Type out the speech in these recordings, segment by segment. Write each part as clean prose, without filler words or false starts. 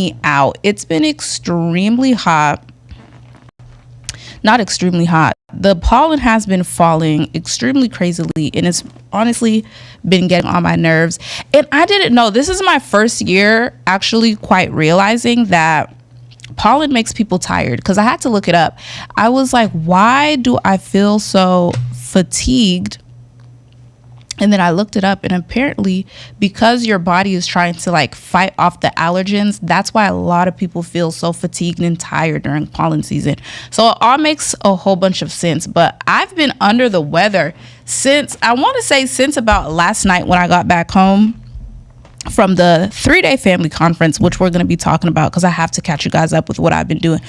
me out. It's been extremely hot. Not extremely hot. The pollen has been falling extremely crazily, and it's honestly been getting on my nerves. And I didn't know, this is my first year actually quite realizing that pollen makes people tired, because I had to look it up. I was like, why do I feel so fatigued? And then I looked it up, and apparently because your body is trying to like fight off the allergens, that's why a lot of people feel so fatigued and tired during pollen season. So it all makes a whole bunch of sense. But I've been under the weather since about last night when I got back home from the 3-day family conference, which we're going to be talking about because I have to catch you guys up with what I've been doing.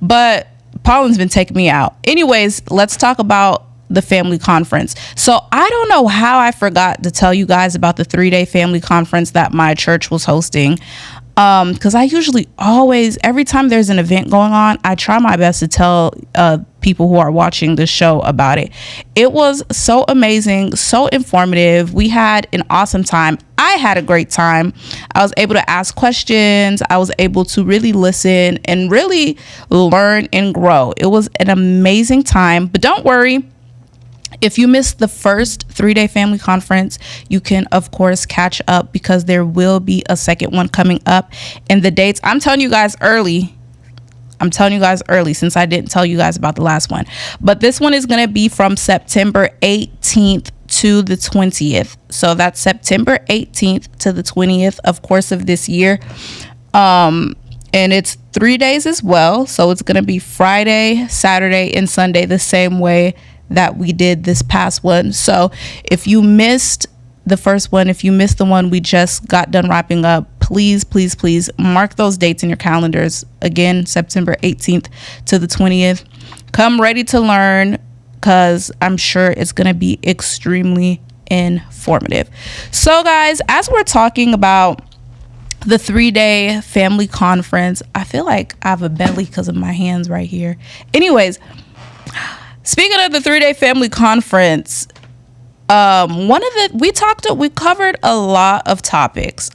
But pollen's been taking me out. Anyways, let's talk about the family conference. So I don't know how I forgot to tell you guys about the 3-day family conference that my church was hosting. Because I usually every time there's an event going on, I try my best to tell people who are watching the show about it. It was so amazing, so informative. We had an awesome time. I had a great time. I was able to ask questions. I was able to really listen and really learn and grow. It was an amazing time. But don't worry, if you missed the first 3-day family conference, you can, of course, catch up because there will be a second one coming up. And the dates, I'm telling you guys early since I didn't tell you guys about the last one. But this one is going to be from September 18th to the 20th. So that's September 18th to the 20th, of course, of this year. And it's 3 days as well. So it's going to be Friday, Saturday, and Sunday the same way that we did this past one. So if you missed the first one, if you missed the one we just got done wrapping up, please mark those dates in your calendars. Again, September 18th to the 20th. Come ready to learn, because I'm sure it's going to be extremely informative. So guys, as we're talking about the 3-day family conference, I feel like I have a belly because of my hands right here. Anyways, speaking of the 3-day family conference, we covered a lot of topics,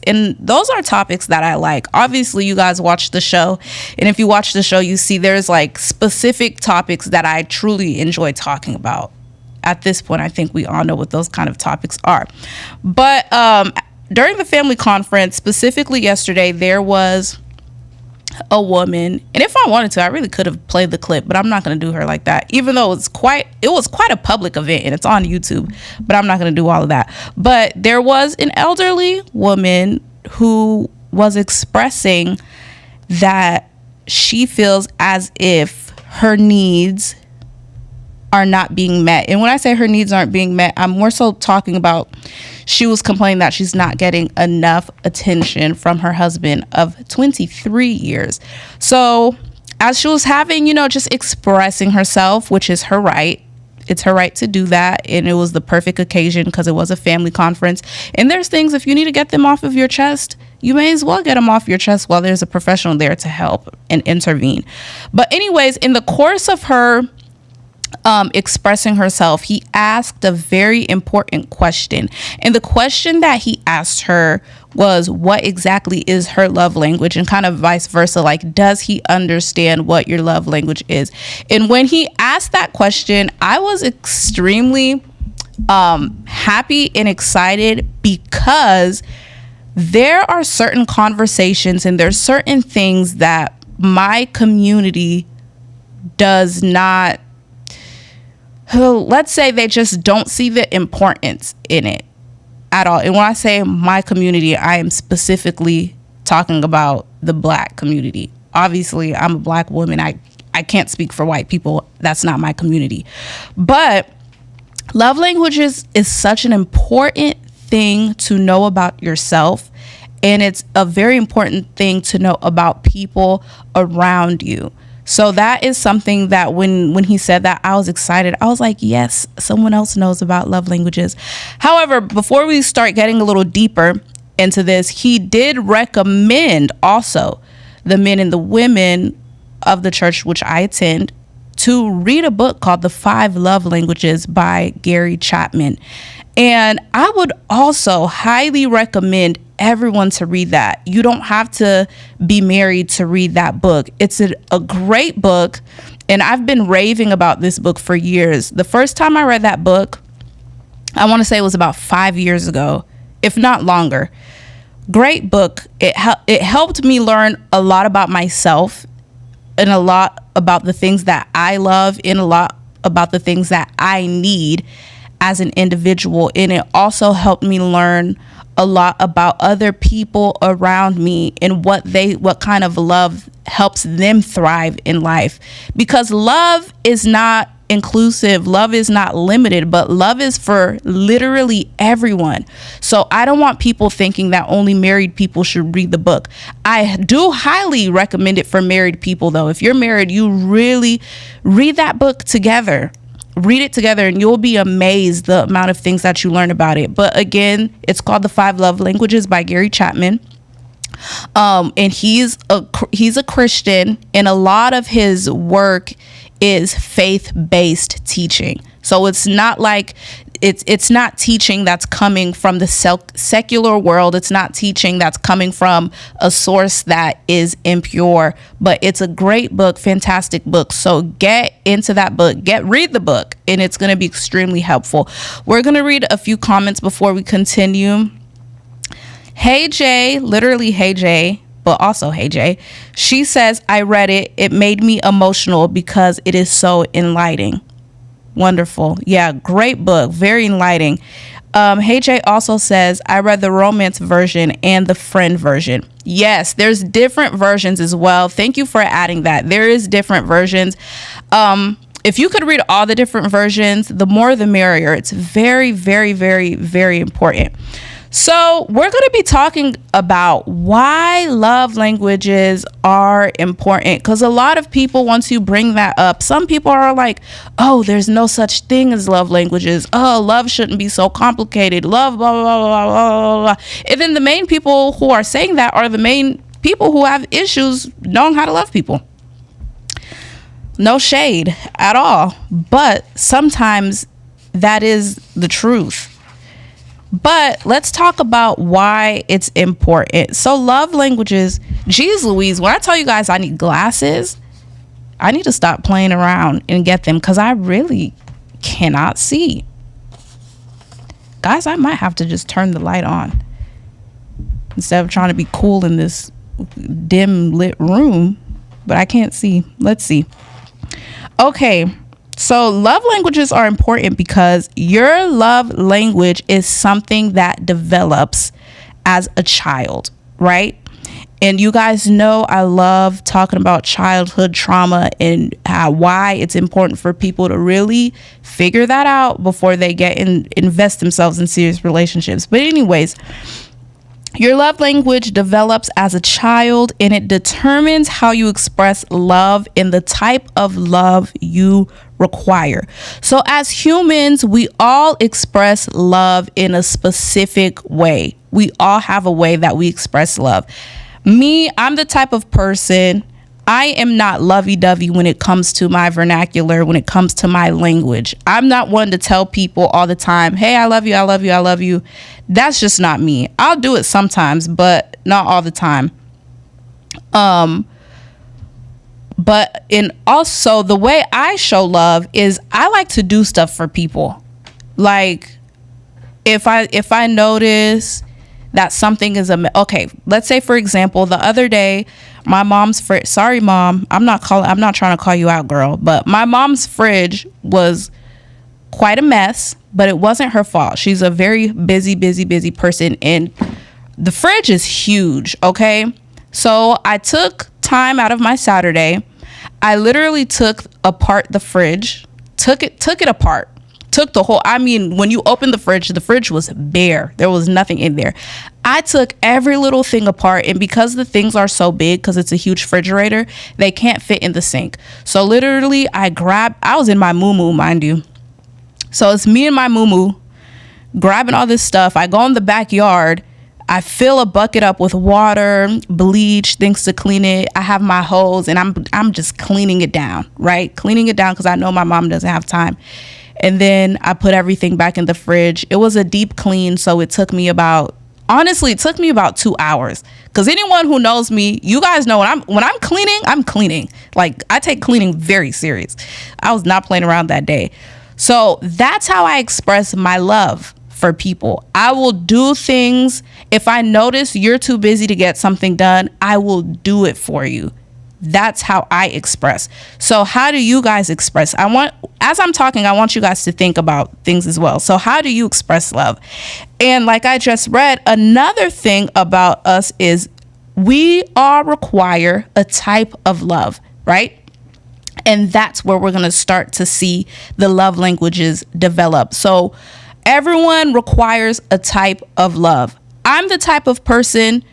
and those are topics that I like. Obviously, you guys watch the show, and if you watch the show, you see there's like specific topics that I truly enjoy talking about. At this point, I think we all know what those kind of topics are. But during the family conference, specifically yesterday, there was a woman, and if I wanted to, I really could have played the clip, but I'm not going to do her like that, even though it was quite a public event and it's on YouTube, but I'm not going to do all of that. But there was an elderly woman who was expressing that she feels as if her needs are not being met. And when I say her needs aren't being met, I'm more so talking about, she was complaining that she's not getting enough attention from her husband of 23 years. So as she was having, just expressing herself, which is her right. It's her right to do that. And it was the perfect occasion because it was a family conference. And there's things, if you need to get them off of your chest, you may as well get them off your chest while there's a professional there to help and intervene. But anyways, in the course of her expressing herself, he asked a very important question. And the question that he asked her was, what exactly is her love language, and kind of vice versa. Like, does he understand what your love language is? And when he asked that question, I was extremely happy and excited, because there are certain conversations and there's certain things that my community does not, let's say they just don't see the importance in it at all. And when I say my community, I am specifically talking about the Black community. Obviously, I'm a Black woman. I can't speak for white people. That's not my community. But love languages is such an important thing to know about yourself. And it's a very important thing to know about people around you. So that is something that when he said that, I was excited. I was like, yes, someone else knows about love languages. However, before we start getting a little deeper into this, he did recommend also the men and the women of the church, which I attend, to read a book called The 5 Love Languages by Gary Chapman. And I would also highly recommend everyone to read that. You don't have to be married to read that book. It's a great book, and I've been raving about this book for years. The first time I read that book, I want to say it was about 5 years ago, if not longer. Great book. It helped me learn a lot about myself, and a lot about the things that I love, and a lot about the things that I need as an individual. And it also helped me learn a lot about other people around me and what kind of love helps them thrive in life. Because love is not inclusive, love is not limited, but love is for literally everyone. So I don't want people thinking that only married people should read the book. I do highly recommend it for married people, though. If you're married, you really read that book together. Read it together, and you'll be amazed the amount of things that you learn about it. But again, it's called The 5 Love Languages by Gary Chapman. And he's a Christian, and a lot of his work is faith-based teaching. So it's not like it's not teaching that's coming from the secular world. It's not teaching that's coming from a source that is impure, but it's a great book, fantastic book. So get into that book, read the book, and it's going to be extremely helpful. We're going to read a few comments before we continue. Hey Jay, literally Hey Jay, but also Hey Jay. She says, I read it. It made me emotional because it is so enlightening. Wonderful. Yeah, great book. Very enlightening. Hey Jay also says, I read the romance version and the friend version. Yes, there's different versions as well. Thank you for adding that. There is different versions. If you could read all the different versions, the more the merrier. It's very, very, very, very important. So we're going to be talking about why love languages are important, because a lot of people, once you bring that up, some people are like, oh, there's no such thing as love languages. Oh, love shouldn't be so complicated. Love, blah, blah, blah, blah, blah. And then the main people who are saying that are the main people who have issues knowing how to love people. No shade at all. But sometimes that is the truth. But let's talk about why it's important. So love languages, geez Louise, when I tell you guys I need glasses, I need to stop playing around and get them, because I really cannot see. Guys, I might have to just turn the light on instead of trying to be cool in this dim lit room, but I can't see. Let's see. Okay. So love languages are important because your love language is something that develops as a child, right? And you guys know I love talking about childhood trauma and why it's important for people to really figure that out before they invest themselves in serious relationships. But anyways, your love language develops as a child, and it determines how you express love and the type of love you require. So as humans, we all express love in a specific way. We all have a way that we express love. Me, I'm the type of person, I am not lovey-dovey when it comes to my vernacular, when it comes to my language. I'm not one to tell people all the time, hey, I love you, I love you, I love you. That's just not me. I'll do it sometimes, but not all the time. But also the way I show love is I like to do stuff for people. Like if I notice that something is okay, let's say for example, the other day my mom's fridge, sorry mom, I'm not trying to call you out, girl, but my mom's fridge was quite a mess, but it wasn't her fault. She's a very busy person, and the fridge is huge, okay? So I took time out of my Saturday. I literally took apart the fridge, took it apart. Took the whole, when you open the fridge was bare. There was nothing in there. I took every little thing apart, and because the things are so big, because it's a huge refrigerator, they can't fit in the sink. So literally I was in my moo-moo, mind you. So it's me and my moo-moo grabbing all this stuff. I go in the backyard. I fill a bucket up with water, bleach, things to clean it. I have my hose, and I'm just cleaning it down, right? Cleaning it down because I know my mom doesn't have time. And then I put everything back in the fridge. It was a deep clean, so it took me about Honestly, it took me about 2 hours. Because anyone who knows me, you guys know when I'm cleaning, I'm cleaning. Like, I take cleaning very serious. I was not playing around that day. So that's how I express my love for people. I will do things. If I notice you're too busy to get something done, I will do it for you. That's how I express. So how do you guys express? As I'm talking, I want you guys to think about things as well. So how do you express love? And like I just read, another thing about us is we all require a type of love, right? And that's where we're going to start to see the love languages develop. So everyone requires a type of love. I'm the type of person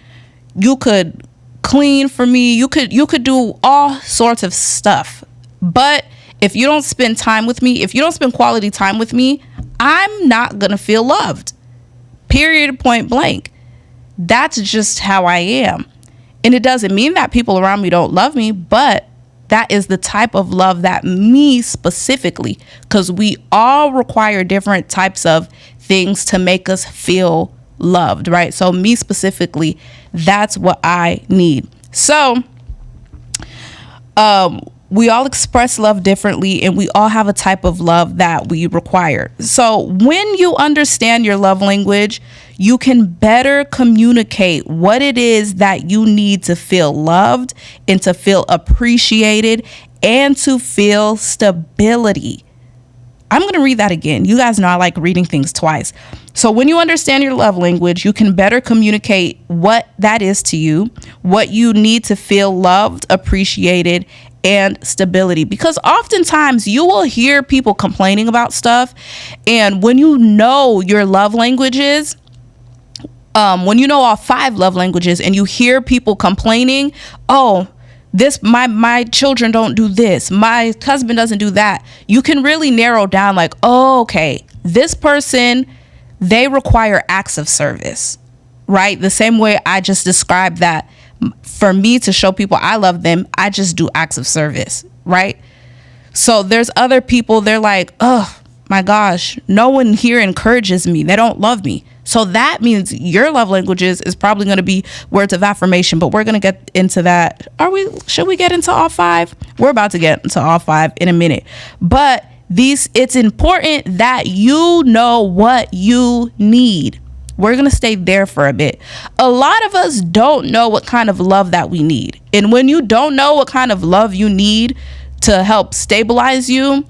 you could clean for me. You could do all sorts of stuff. But if you don't spend time with me, if you don't spend quality time with me, I'm not going to feel loved. Period, point blank. That's just how I am. And it doesn't mean that people around me don't love me, but that is the type of love that me specifically, because we all require different types of things to make us feel loved, right? So me specifically, that's what I need. So we all express love differently, and we all have a type of love that we require. So when you understand your love language, you can better communicate what it is that you need to feel loved and to feel appreciated and to feel stability. I'm going to read that again. You guys know I like reading things twice. So when you understand your love language, you can better communicate what that is to you, what you need to feel loved, appreciated, and stability. Because oftentimes you will hear people complaining about stuff. And when you know your love languages, when you know all 5 love languages and you hear people complaining, oh, this, my children don't do this, my husband doesn't do that, you can really narrow down like, oh, okay, this person, they require acts of service, right? The same way I just described that for me to show people I love them, I just do acts of service, right? So there's other people, they're like, oh my gosh, no one here encourages me, they don't love me. So that means your love languages is probably going to be words of affirmation, but we're going to get into that. Should we get into all 5? We're about to get into all 5 in a minute. But it's important that you know what you need. We're going to stay there for a bit. A lot of us don't know what kind of love that we need. And when you don't know what kind of love you need to help stabilize you,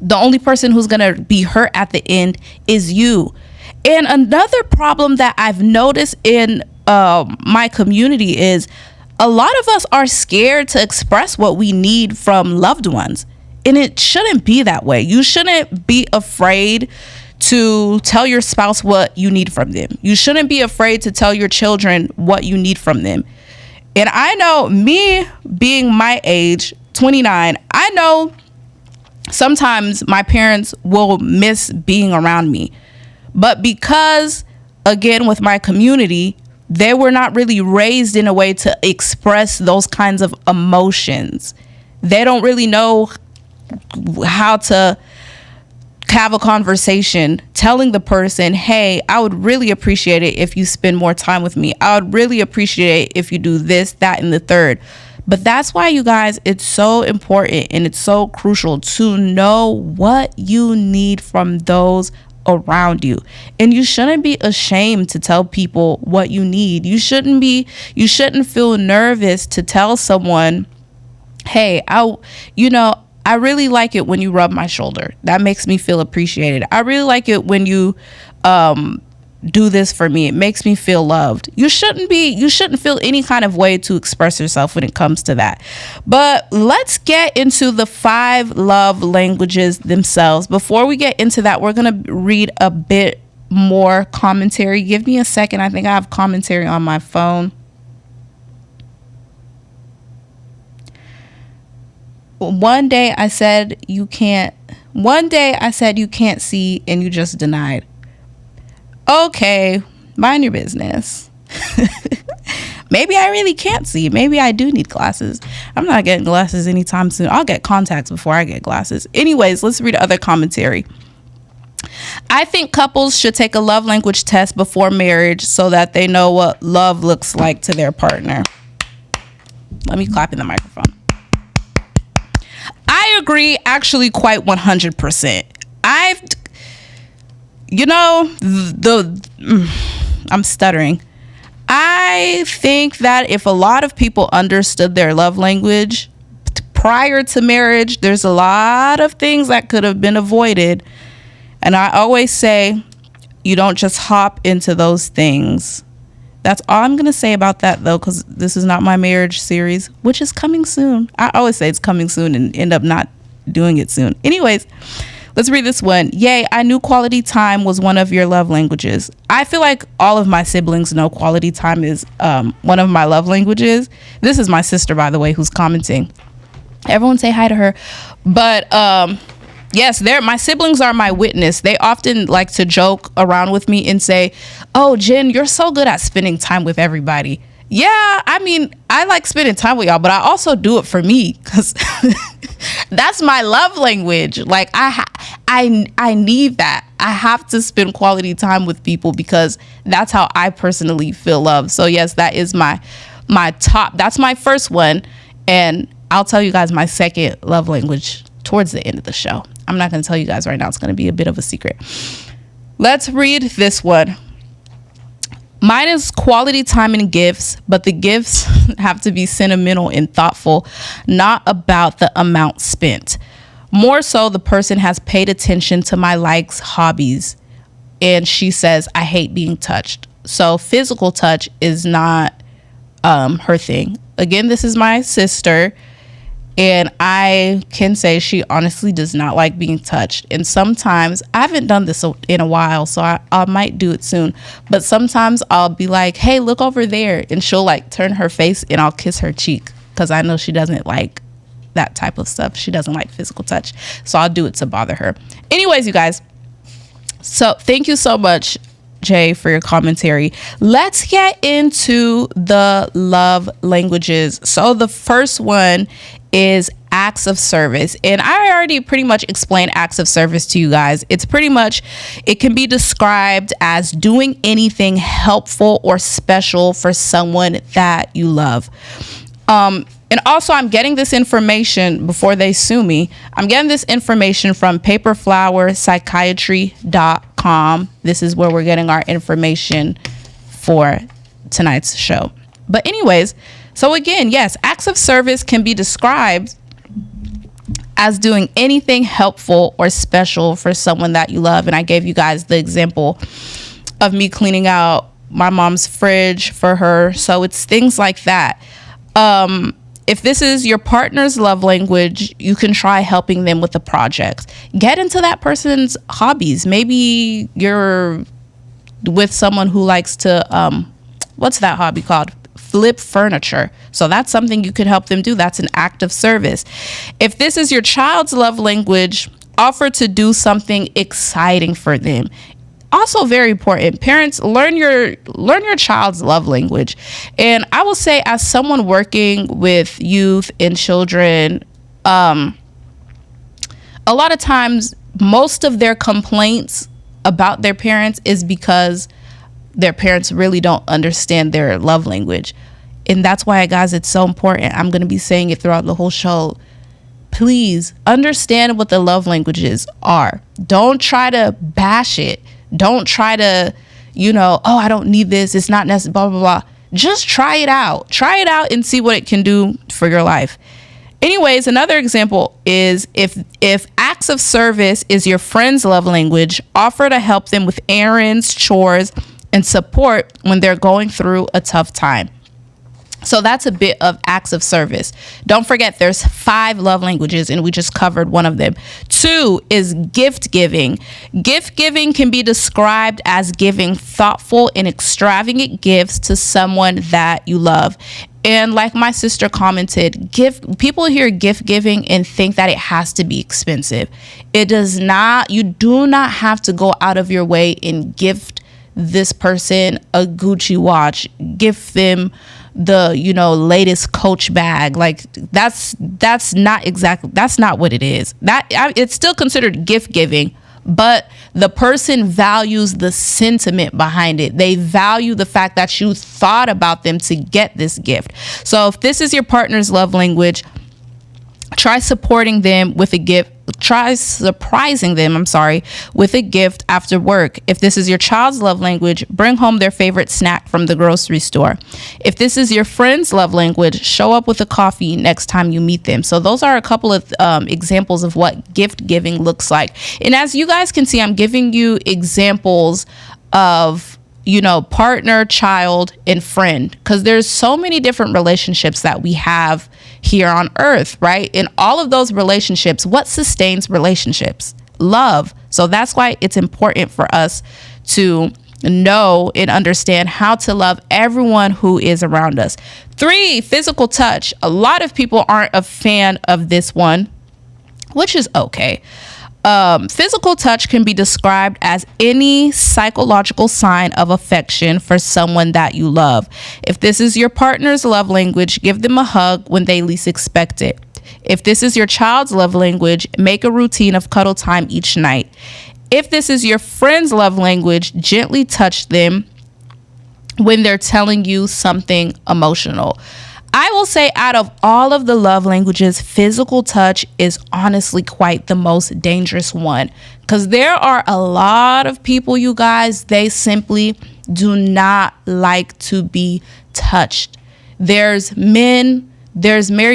the only person who's going to be hurt at the end is you. And another problem that I've noticed in my community is a lot of us are scared to express what we need from loved ones. And it shouldn't be that way. You shouldn't be afraid to tell your spouse what you need from them. You shouldn't be afraid to tell your children what you need from them. And I know, me being my age, 29, I know sometimes my parents will miss being around me. But because, again, with my community, they were not really raised in a way to express those kinds of emotions. They don't really know how to have a conversation telling the person, hey, I would really appreciate it if you spend more time with me. I would really appreciate it if you do this, that, and the third. But that's why, you guys, it's so important and it's so crucial to know what you need from those around you. And you shouldn't be ashamed to tell people what you need. You shouldn't feel nervous to tell someone, hey, I really like it when you rub my shoulder. That makes me feel appreciated. I really like it when you do this for me. It makes me feel loved. You shouldn't feel any kind of way to express yourself when it comes to that. But let's get into the 5 love languages themselves. Before we get into that, we're going to read a bit more commentary. Give me a second. I think I have commentary on my phone. One day I said you can't see, and you just denied. Okay, mind your business. Maybe I really can't see. Maybe I do need glasses. I'm not getting glasses anytime soon. I'll get contacts before I get glasses. Anyways, let's read other commentary. I think couples should take a love language test before marriage so that they know what love looks like to their partner. Let me clap in the microphone. I agree, actually, quite 100%. I'm stuttering. I think that if a lot of people understood their love language prior to marriage, there's a lot of things that could have been avoided. And I always say, you don't just hop into those things. That's all I'm going to say about that, though, because this is not my marriage series, which is coming soon. I always say it's coming soon and end up not doing it soon. Anyways, let's read this one. Yay, I knew quality time was one of your love languages. I feel like all of my siblings know quality time is one of my love languages. This is my sister, by the way, who's commenting. Everyone say hi to her. But yes, my siblings are my witness. They often like to joke around with me and say, oh, Jen, you're so good at spending time with everybody. Yeah, I mean, I like spending time with y'all, but I also do it for me because that's my love language. Like I need that. I have to spend quality time with people because that's how I personally feel love. So yes, that is my top. That's my first one. And I'll tell you guys my second love language towards the end of the show. I'm not going to tell you guys right now. It's going to be a bit of a secret. Let's read this one. Mine is quality time and gifts, but the gifts have to be sentimental and thoughtful, not about the amount spent. More so, the person has paid attention to my likes, hobbies, and she says, I hate being touched. So physical touch is not her thing. Again, this is my sister. And I can say she honestly does not like being touched. And sometimes, I haven't done this in a while, so I might do it soon. But sometimes I'll be like, hey, look over there. And she'll like turn her face and I'll kiss her cheek because I know she doesn't like that type of stuff. She doesn't like physical touch. So I'll do it to bother her. Anyways, you guys. So thank you so much, Jay, for your commentary. Let's get into the love languages. So the first one is acts of service. And I already pretty much explained acts of service to you guys. It's pretty much, it can be described as doing anything helpful or special for someone that you love. And also, I'm getting this information before they sue me. I'm getting this information from paperflowerpsychiatry.com. This is where we're getting our information for tonight's show. But anyways, so again, yes, acts of service can be described as doing anything helpful or special for someone that you love. And I gave you guys the example of me cleaning out my mom's fridge for her. So it's things like that. If this is your partner's love language, you can try helping them with a project. Get into that person's hobbies. Maybe you're with someone who likes to, what's that hobby called? Flip furniture. So that's something you could help them do. That's an act of service. If this is your child's love language, offer to do something exciting for them. Also very important, parents, learn your child's love language. And I will say, as someone working with youth and children, a lot of times most of their complaints about their parents is because their parents really don't understand their love language. And that's why, guys, it's so important. I'm going to be saying it throughout the whole show. Please understand what the love languages are. Don't try to bash it. Don't try to, oh, I don't need this. It's not necessary, blah, blah, blah. Just try it out. Try it out and see what it can do for your life. Anyways, another example is if acts of service is your friend's love language, offer to help them with errands, chores, and support when they're going through a tough time. So that's a bit of acts of service. Don't forget, there's 5 love languages, and we just covered one of them. 2 is gift giving. Gift giving can be described as giving thoughtful and extravagant gifts to someone that you love. And like my sister commented, people hear gift giving and think that it has to be expensive. It does not. You do not have to go out of your way and gift this person a Gucci watch. Gift them the latest Coach bag. Like that's not what it is. That it's still considered gift giving, but The person values the sentiment behind it. They value the fact that you thought about them to get this gift. So if this is your partner's love language, try supporting them with a gift. Try surprising them, with a gift after work. If this is your child's love language, bring home their favorite snack from the grocery store. If this is your friend's love language, show up with a coffee next time you meet them. So those are a couple of examples of what gift giving looks like. And as you guys can see, I'm giving you examples of, partner, child, and friend, because there's so many different relationships that we have here on earth, right? In all of those relationships, what sustains relationships? Love. So that's why it's important for us to know and understand how to love everyone who is around us. 3, physical touch. A lot of people aren't a fan of this one, which is okay. Physical touch can be described as any psychological sign of affection for someone that you love. If this is your partner's love language, give them a hug when they least expect it. If this is your child's love language, make a routine of cuddle time each night. If this is your friend's love language, gently touch them when they're telling you something emotional. I will say, out of all of the love languages, physical touch is honestly quite the most dangerous one, because there are a lot of people, you guys, they simply do not like to be touched. There's married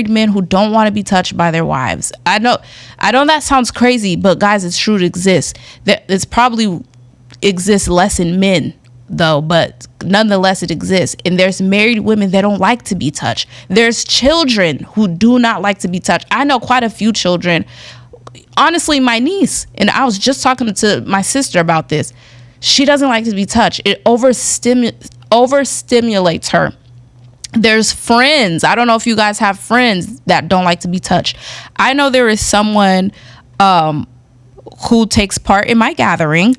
men who don't want to be touched by their wives. I know that sounds crazy, but guys, it's true, it exists. It's probably exists less in men though, but nonetheless it exists. And there's married women that don't like to be touched. There's children who do not like to be touched. I know quite a few children, honestly, my niece, and I was just talking to my sister about this. She doesn't like to be touched. It overstimulates her. There's friends. I don't know if you guys have friends that don't like to be touched. I know there is someone who takes part in my gathering.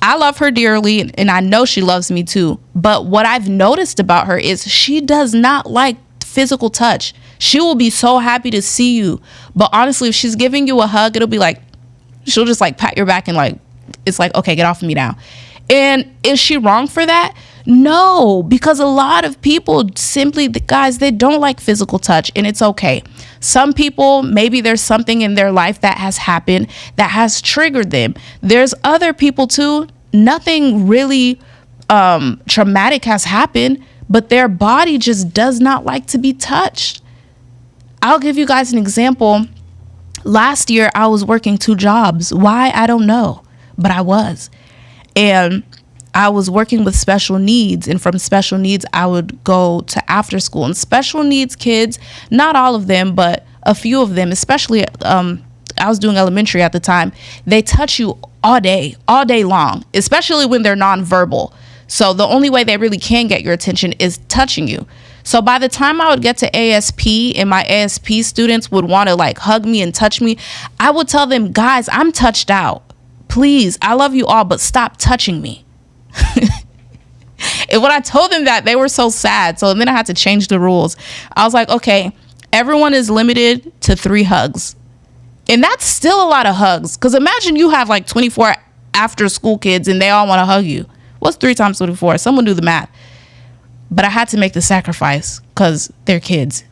I love her dearly, and I know she loves me too. But what I've noticed about her is she does not like physical touch. She will be so happy to see you. But honestly, if she's giving you a hug, it'll be like, she'll just like pat your back and like, it's like, okay, get off of me now. And is she wrong for that? No, because a lot of people simply, guys, they don't like physical touch, and it's okay. Some people, maybe there's something in their life that has happened that has triggered them. There's other people too, nothing really traumatic has happened, but their body just does not like to be touched. I'll give you guys an example. Last year, I was working 2 jobs. Why? I don't know, but I was. And I was working with special needs, and from special needs, I would go to after school. And special needs kids, not all of them, but a few of them, especially, I was doing elementary at the time, they touch you all day long, especially when they're nonverbal. So the only way they really can get your attention is touching you. So by the time I would get to ASP and my ASP students would want to like hug me and touch me, I would tell them, guys, I'm touched out. Please, I love you all, but stop touching me. And when I told them that, they were so sad. So then I had to change the rules. I was like, okay, everyone is limited to 3 hugs. And that's still a lot of hugs. Because imagine you have like 24 after school kids and they all want to hug you. What's 3 times 24? Someone do the math. But I had to make the sacrifice because they're kids.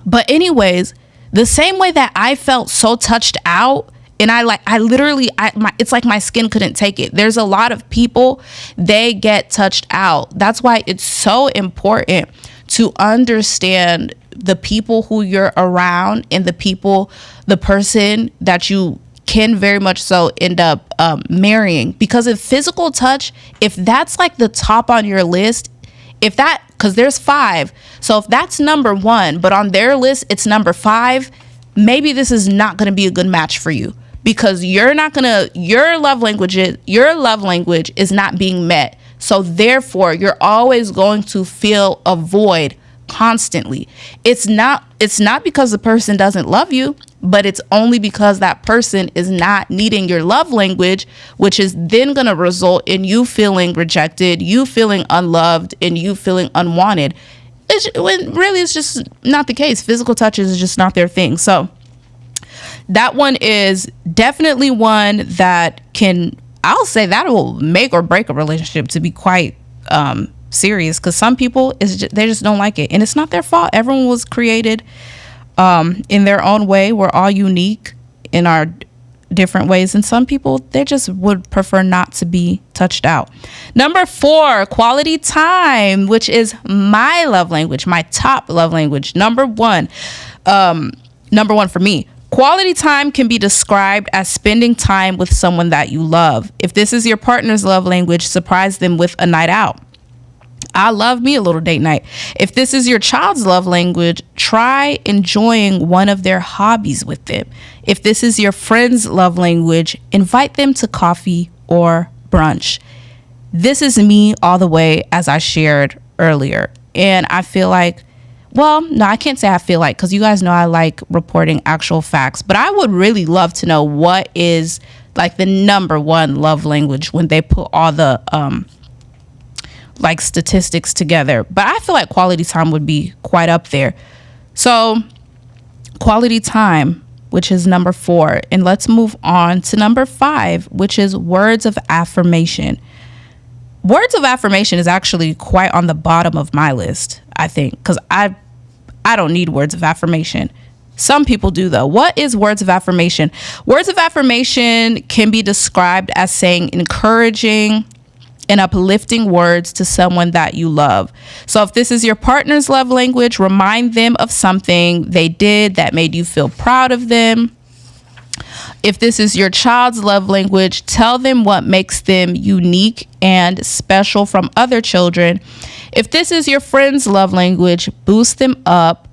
But anyways, the same way that I felt so touched out, and it's like my skin couldn't take it. There's a lot of people, they get touched out. That's why it's so important to understand the people who you're around and the person that you can very much so end up marrying. Because if physical touch, if that's like the top on your list, because there's 5. So if that's number 1, but on their list, it's number 5, maybe this is not going to be a good match for you. Because your love language is not being met. So therefore, you're always going to feel a void constantly. It's not because the person doesn't love you, but it's only because that person is not needing your love language, which is then going to result in you feeling rejected, you feeling unloved, and you feeling unwanted. When really it's just not the case. Physical touch is just not their thing. So that one is definitely one that I'll say that will make or break a relationship, to be quite serious, because some people they just don't like it, and it's not their fault. Everyone was created in their own way. We're all unique in our different ways, and some people, they just would prefer not to be touched out. Number 4, quality time, which is my love language, my top love language. Number one for me. Quality time can be described as spending time with someone that you love. If this is your partner's love language, surprise them with a night out. I love me a little date night. If this is your child's love language, try enjoying one of their hobbies with them. If this is your friend's love language, invite them to coffee or brunch. This is me all the way, as I shared earlier. And I feel like, well, no, I can't say I feel like, because you guys know I like reporting actual facts, but I would really love to know what is like the number one love language when they put all the like statistics together. But I feel like quality time would be quite up there. So quality time, which is number 4, and let's move on to number 5, which is words of affirmation. Words of affirmation is actually quite on the bottom of my list, I think, because I don't need words of affirmation. Some people do, though. What is words of affirmation? Words of affirmation can be described as saying encouraging and uplifting words to someone that you love. So if this is your partner's love language, remind them of something they did that made you feel proud of them. If this is your child's love language, tell them what makes them unique and special from other children. If this is your friend's love language, boost them up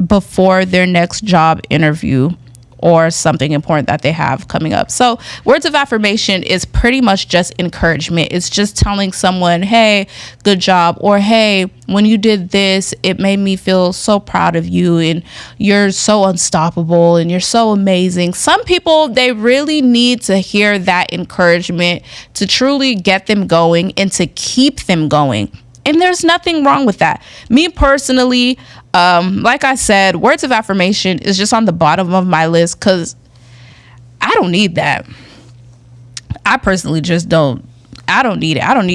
before their next job interview or something important that they have coming up. So words of affirmation is pretty much just encouragement. It's just telling someone, hey, good job, or hey, when you did this, it made me feel so proud of you, and you're so unstoppable, and you're so amazing. Some people, they really need to hear that encouragement to truly get them going and to keep them going. And there's nothing wrong with that. Me personally, like I said, words of affirmation is just on the bottom of my list because I don't need that. I personally just don't. I don't need it. I don't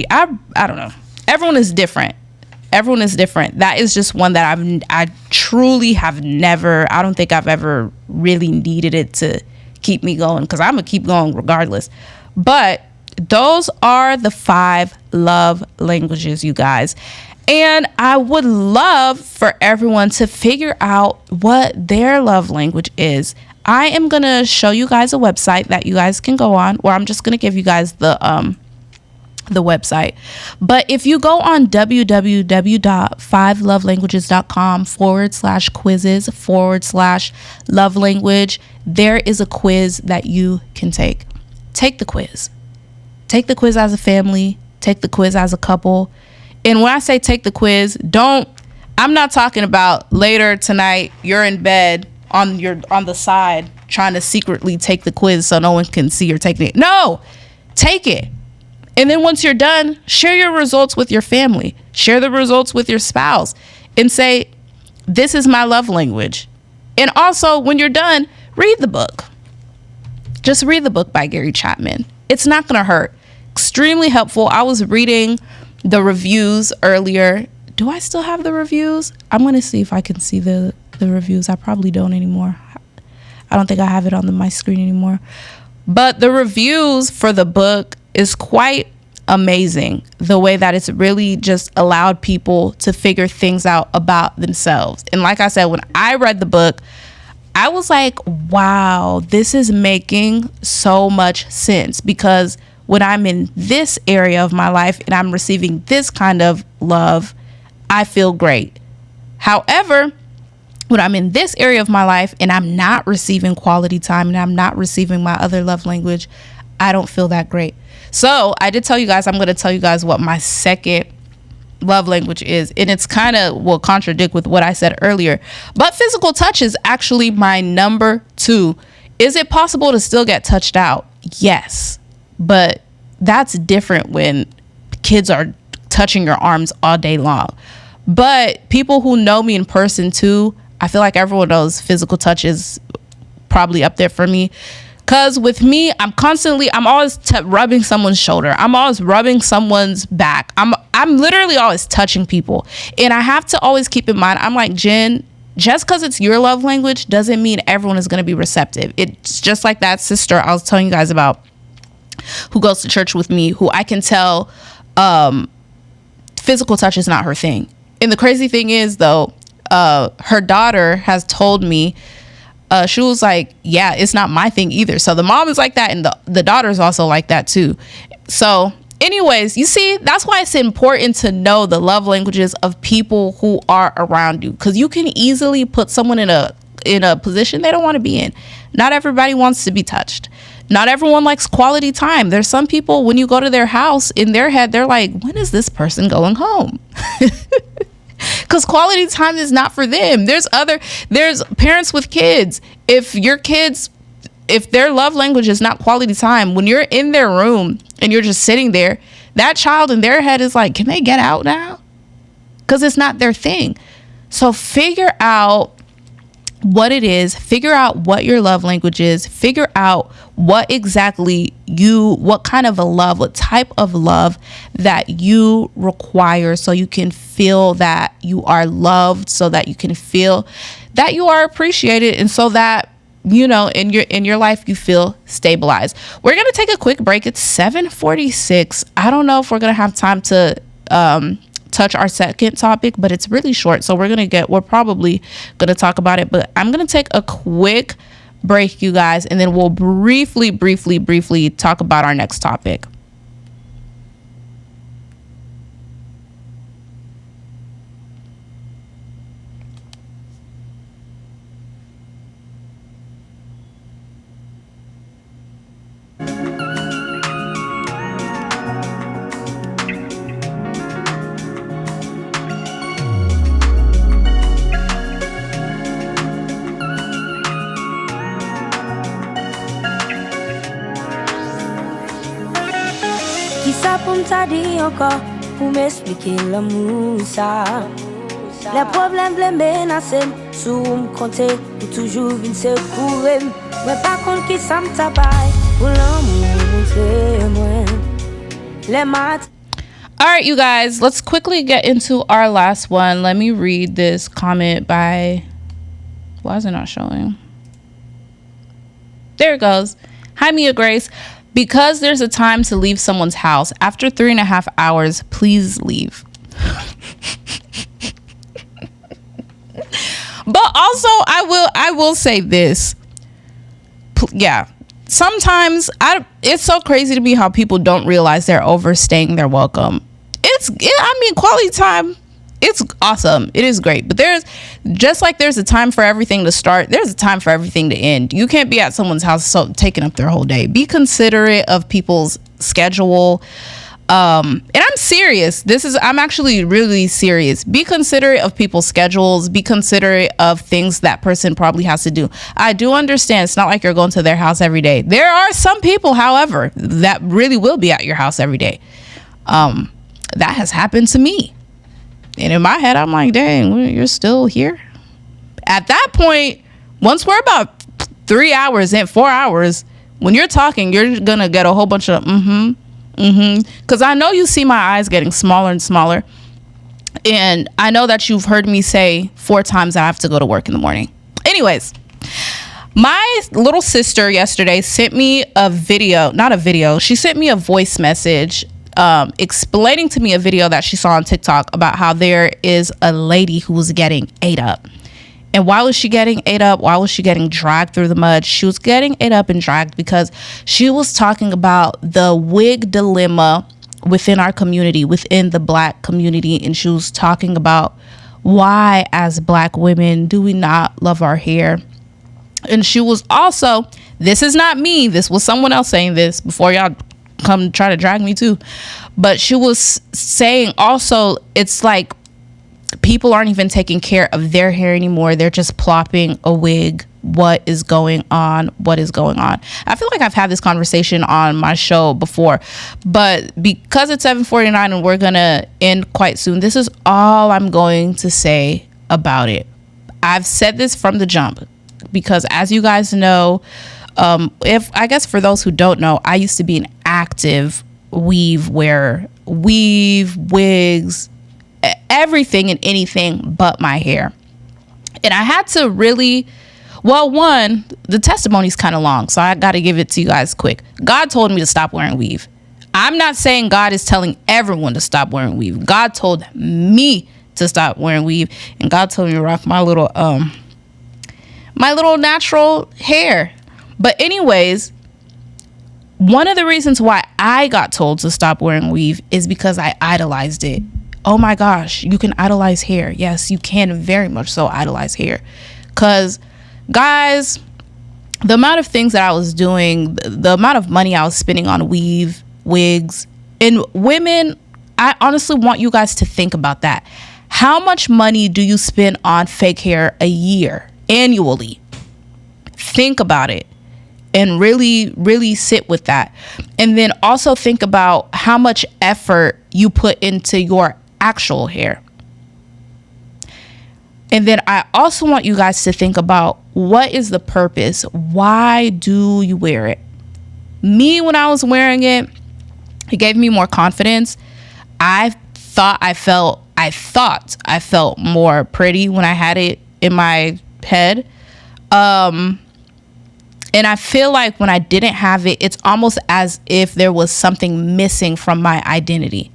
know. Everyone is different. Everyone is different. That is just one that I truly have never, I don't think I've ever really needed it to keep me going, because I'm going to keep going regardless. But those are the 5 love languages, you guys. And I would love for everyone to figure out what their love language is. I am going to show you guys a website that you guys can go on, or I'm just going to give you guys the website. But if you go on www.5lovelanguages.com/quizzes/love language, there is a quiz that you can take. Take the quiz. Take the quiz as a family. Take the quiz as a couple. And when I say take the quiz, I'm not talking about later tonight you're in bed on the side trying to secretly take the quiz so no one can see you're taking it. No, take it. And then once you're done, share your results with your family. Share the results with your spouse and say, this is my love language. And also, when you're done, read the book. Just read the book by Gary Chapman. It's not going to hurt. Extremely helpful. I was reading the reviews earlier. Do I still have the reviews? I'm going to see if I can see the reviews. I probably don't anymore. I don't think I have it on my screen anymore. But the reviews for the book is quite amazing. The way that it's really just allowed people to figure things out about themselves. And like I said, when I read the book, I was like, wow, this is making so much sense, because when I'm in this area of my life and I'm receiving this kind of love, I feel great. However, when I'm in this area of my life and I'm not receiving quality time and I'm not receiving my other love language, I don't feel that great. So I did tell you guys, I'm going to tell you guys what my second love language is. And it's kind of will contradict with what I said earlier. But physical touch is actually my number 2. Is it possible to still get touched out? Yes. But that's different when kids are touching your arms all day long. But people who know me in person too, I feel like everyone knows physical touch is probably up there for me. Because with me, I'm always rubbing someone's shoulder. I'm always rubbing someone's back. I'm literally always touching people. And I have to always keep in mind, I'm like, Jen, just because it's your love language doesn't mean everyone is going to be receptive. It's just like that sister I was telling you guys about who goes to church with me, who I can tell physical touch is not her thing. And the crazy thing is, though, her daughter has told me, she was like, yeah, it's not my thing either. So the mom is like that, and the daughter is also like that too. So anyways, you see, that's why it's important to know the love languages of people who are around you, because you can easily put someone in a position they don't want to be in. Not everybody wants to be touched. Not everyone likes quality time. There's some people, when you go to their house, in their head, they're like, when is this person going home? Because quality time is not for them. There's parents with kids. If their love language is not quality time, when you're in their room and you're just sitting there, that child in their head is like, can they get out now? Because it's not their thing. So figure out what it is, figure out what your love language is, figure out what kind of a love, what type of love that you require, so you can feel that you are loved, so that you can feel that you are appreciated, and so that, you know, in your life you feel stabilized. We're going to take a quick break. It's 7:46. I don't know if we're going to have time to touch our second topic, but it's really short, so we're probably gonna talk about it. But I'm gonna take a quick break, you guys, and then we'll briefly talk about our next topic. Pour m'tadi encore, pour m'expliquer l'amour ça. Les problèmes les menacer, sous m'compter, pour toujours venir secourir. Mais pas contre qui ça m'tabaye, pour l'amour c'est moi. Les mat. All right, you guys, let's quickly get into our last one. Let me read this comment by, why is it not showing? There it goes. Hi, Mia Grace. Because there's a time to leave someone's house. After 3.5 hours, please leave. But also, I will say this. Yeah, sometimes it's so crazy to me how people don't realize they're overstaying their welcome. Quality time, it's awesome. It is great. But there's a time for everything to start, there's a time for everything to end. You can't be at someone's house taking up their whole day. Be considerate of people's schedule. And I'm serious. I'm actually really serious. Be considerate of people's schedules. Be considerate of things that person probably has to do. I do understand it's not like you're going to their house every day. There are some people, however, that really will be at your house every day. That has happened to me. And in my head, I'm like, dang, you're still here? At that point, once we're about 3 hours and 4 hours, when you're talking, you're going to get a whole bunch of because I know you see my eyes getting smaller and smaller. And I know that you've heard me say 4 times that I have to go to work in the morning. Anyways, my little sister yesterday sent me she sent me a voice message explaining to me a video that she saw on TikTok about how there is a lady who was getting ate up. And why was she getting ate up? Why was she getting dragged through the mud? She was getting ate up and dragged because she was talking about the wig dilemma within our community, within the Black community. And she was talking about why, as Black women, do we not love our hair? And she was also, this is not me, this was someone else saying this before y'all come try to drag me too, but she was saying also, it's like people aren't even taking care of their hair anymore. They're just plopping a wig. What is going on? I feel like I've had this conversation on my show before, but because it's 7:49 and we're gonna end quite soon, this is all I'm going to say about it. I've said this from the jump. because as you guys know, if I guess for those who don't know, I used to be an active weave wearer, wigs, everything and anything but my hair. And I had to really, well, one, the testimony's kind of long, so I got to give it to you guys quick. God told me to stop wearing weave. I'm not saying God is telling everyone to stop wearing weave. God told me to stop wearing weave, and God told me to rock my little natural hair. But anyways, one of the reasons why I got told to stop wearing weave is because I idolized it. Oh my gosh, you can idolize hair. Yes, you can very much so idolize hair. Because, guys, the amount of things that I was doing, the amount of money I was spending on weave, wigs, and women, I honestly want you guys to think about that. How much money do you spend on fake hair a year, annually? Think about it. And really, really sit with that. And then also think about how much effort you put into your actual hair. And then I also want you guys to think about, what is the purpose? Why do you wear it? Me, when I was wearing it, it gave me more confidence. I thought I felt more pretty when I had it in my head. And I feel like when I didn't have it, it's almost as if there was something missing from my identity.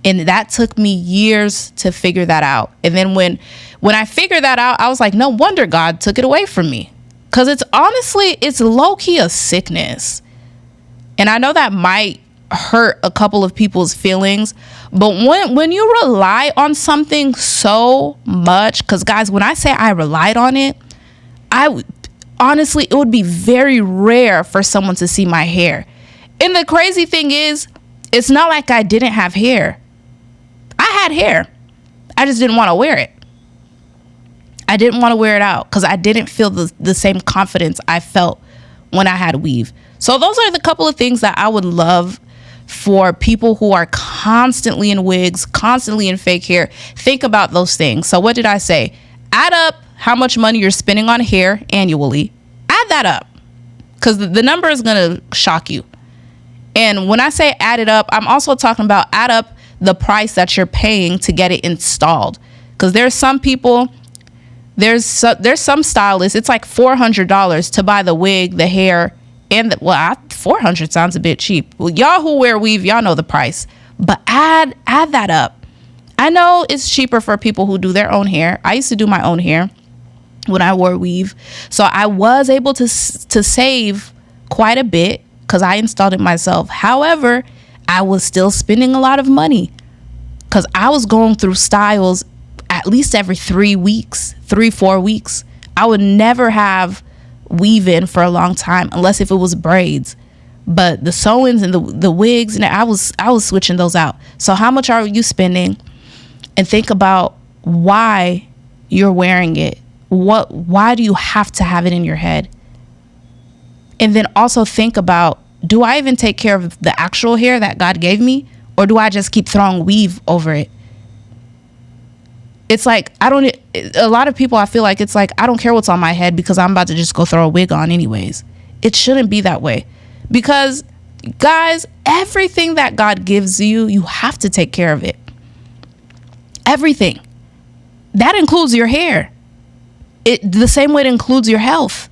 And that took me years to figure that out. And then when I figured that out, I was like, no wonder God took it away from me. Because it's low-key a sickness. And I know that might hurt a couple of people's feelings. But when you rely on something so much, because guys, when I say I relied on it, honestly, it would be very rare for someone to see my hair. And the crazy thing is, it's not like I didn't have hair. I had hair. I just didn't want to wear it. I didn't want to wear it out because I didn't feel the same confidence I felt when I had weave. So those are the couple of things that I would love for people who are constantly in wigs, constantly in fake hair. Think about those things. So what did I say? Add up how much money you're spending on hair annually. Add that up, because the number is going to shock you. And when I say add it up, I'm also talking about add up the price that you're paying to get it installed. Because there's some people, there's some stylists, it's like $400 to buy the wig, the hair, and $400 sounds a bit cheap. Well, y'all who wear weave, y'all know the price. But add that up. I know it's cheaper for people who do their own hair. I used to do my own hair when I wore weave. So I was able to save quite a bit because I installed it myself. However, I was still spending a lot of money because I was going through styles at least every 4 weeks. I would never have weave in for a long time unless if it was braids. But the sew-ins and the wigs, and I was switching those out. So how much are you spending? And think about why you're wearing it. Why do you have to have it in your head? And then also think about, do I even take care of the actual hair that God gave me? Or do I just keep throwing weave over it? It's like, a lot of people, I feel like it's like, I don't care what's on my head because I'm about to just go throw a wig on anyways. It shouldn't be that way. Because, guys, everything that God gives you, you have to take care of it. Everything. That includes your hair. The same way it includes your health.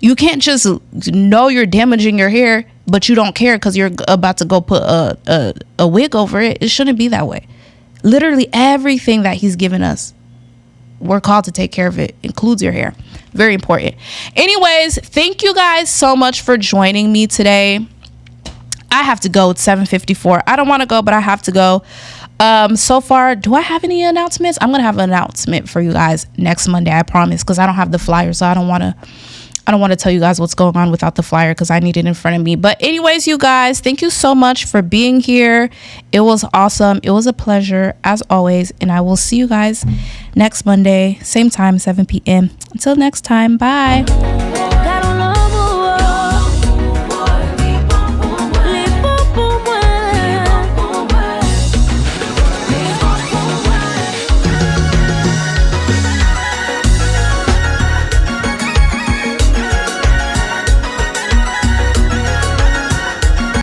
You can't just know you're damaging your hair, but you don't care because you're about to go put a wig over it. It shouldn't be that way. Literally everything that he's given us, we're called to take care of it, includes your hair. Very important. Anyways, thank you guys so much for joining me today. I have to go. It's 7:54. I don't want to go, but I have to go. So far, do I have any announcements? I'm gonna have an announcement for you guys next Monday, I promise, because I don't have the flyer, so I don't want to tell you guys what's going on without the flyer because I need it in front of me. But anyways, you guys, thank you so much for being here. It was awesome. It was a pleasure as always, and I will see you guys next Monday, same time, 7 p.m. Until next time, bye.